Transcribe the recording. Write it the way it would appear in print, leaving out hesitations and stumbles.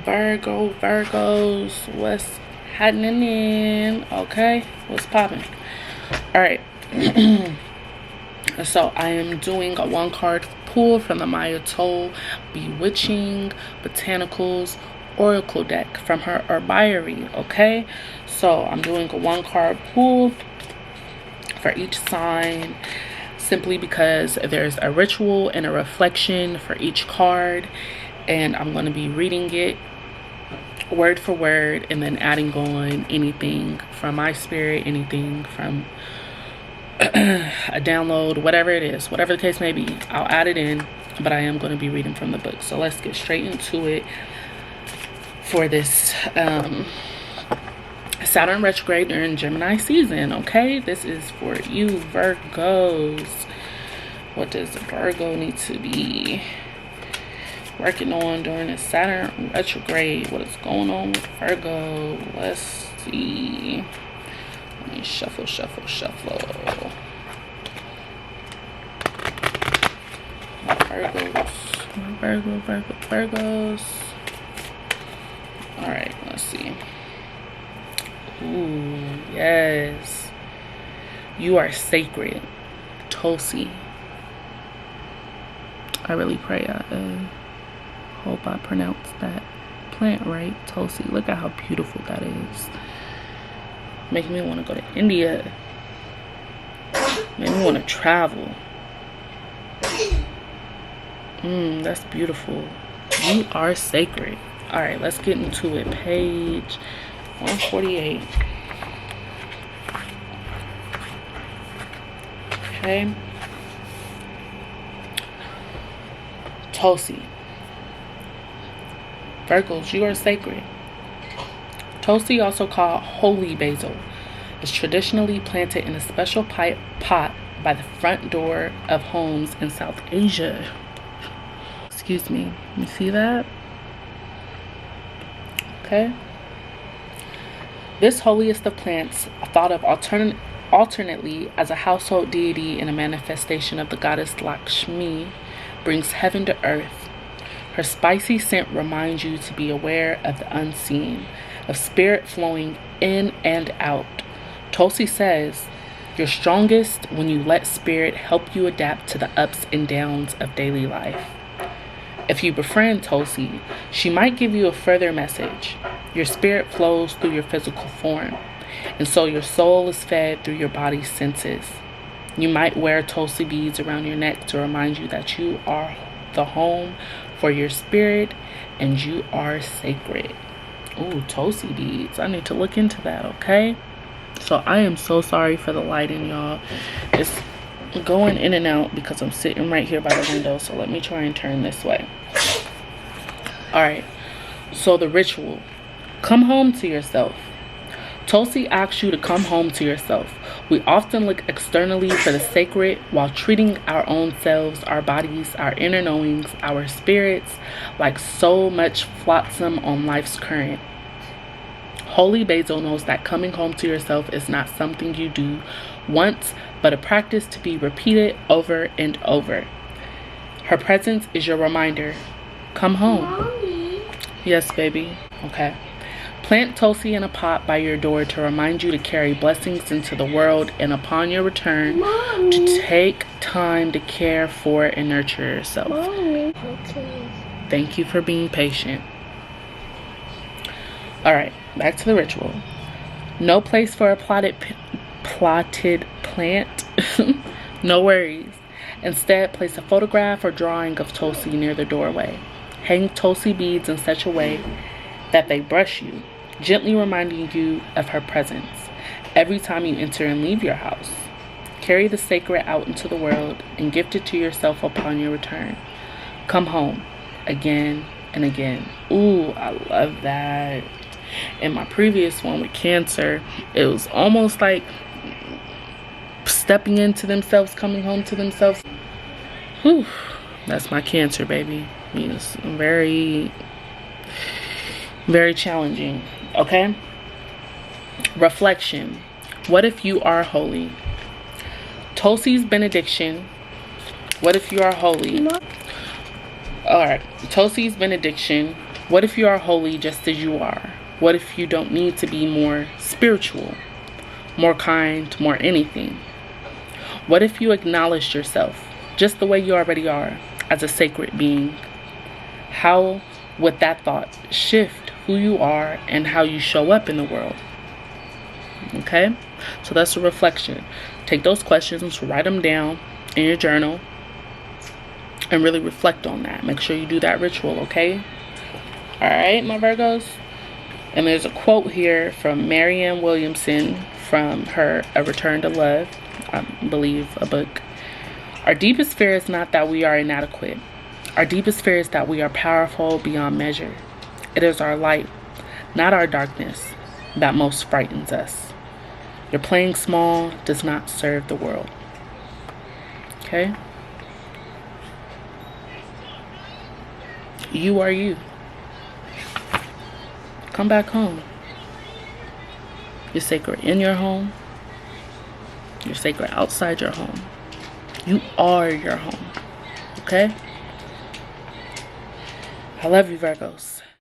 Virgos, what's happening? Okay, what's popping? All right. So I am doing a 1-card pull from the Maya Toll Bewitching Botanicals Oracle deck from her herbiary. Okay, so I'm doing a 1-card pull for each sign, simply because there's a ritual and a reflection for each card, and I'm going to be reading it word for word and then adding on anything from my spirit, anything from a download, whatever it is, whatever the case may be, I'll add it in, but I am going to be reading from the book. So let's get straight into it for this Saturn retrograde during Gemini season. Okay, this is for you Virgos. What does Virgo need to be working on during the Saturn retrograde? What is going on with Virgo? Let's see. Let me shuffle. Virgos. All right, let's see. Ooh, yes. You are sacred, Tulsi. I really pray I hope I pronounced that plant right. Tulsi. Look at how beautiful that is. Making me want to go to India. Make me want to travel. That's beautiful. You are sacred. All right, let's get into it. Page 148. Okay. Tulsi. Virgos, you are sacred. Tulsi, also called holy basil, is traditionally planted in a special pot by the front door of homes in South Asia. Excuse me. You see that? Okay. This holiest of plants, thought of alternately as a household deity and a manifestation of the goddess Lakshmi, brings heaven to earth. Her spicy scent reminds you to be aware of the unseen, of spirit flowing in and out. Tulsi says, you're strongest when you let spirit help you adapt to the ups and downs of daily life. If you befriend Tulsi, she might give you a further message. Your spirit flows through your physical form, and so your soul is fed through your body's senses. You might wear Tulsi beads around your neck to remind you that you are the home for your spirit and you are sacred. Ooh, Tulsi beads. I need to look into that, okay? So I am so sorry for the lighting, y'all. It's going in and out because I'm sitting right here by the window. So let me try and turn this way. All right. So the ritual. Come home to yourself. Tulsi asks you to come home to yourself. We often look externally for the sacred while treating our own selves, our bodies, our inner knowings, our spirits like so much flotsam on life's current. Holy basil knows that coming home to yourself is not something you do once, but a practice to be repeated over and over. Her presence is your reminder. Come home. Mommy. Yes, baby. Okay. Plant Tulsi in a pot by your door to remind you to carry blessings into the world, and upon your return, Mommy, to take time to care for and nurture yourself. Mommy. Okay. Thank you for being patient. All right, back to the ritual. No place for a plotted plant. No worries. Instead, place a photograph or drawing of Tulsi near the doorway. Hang Tulsi beads in such a way that they brush you, gently reminding you of her presence every time you enter and leave your house. Carry the sacred out into the world and gift it to yourself upon your return. Come home again and again. Ooh, I love that. In my previous one with Cancer, it was almost like stepping into themselves, coming home to themselves. Whew, that's my Cancer, baby. It's very, very challenging. Okay? Reflection. What if you are holy? Tulsi's benediction. What if you are holy? Alright. Tulsi's benediction What if you are holy just as you are? What if you don't need to be more spiritual, more kind, more anything? What if you acknowledged yourself just the way you already are as a sacred being? How would that thought shift who you are and how you show up in the world? Okay, so that's a reflection. Take those questions, write them down in your journal, and really reflect on that. Make sure you do that ritual, okay? All right, my Virgos. And there's a quote here from Marianne Williamson from her A Return to Love, I believe a book. Our deepest fear is not that we are inadequate. Our deepest fear is that we are powerful beyond measure. It is our light, not our darkness, that most frightens us. Your playing small does not serve the world. Okay? You are you. Come back home. You're sacred in your home. You're sacred outside your home. You are your home. Okay? I love you, Virgos.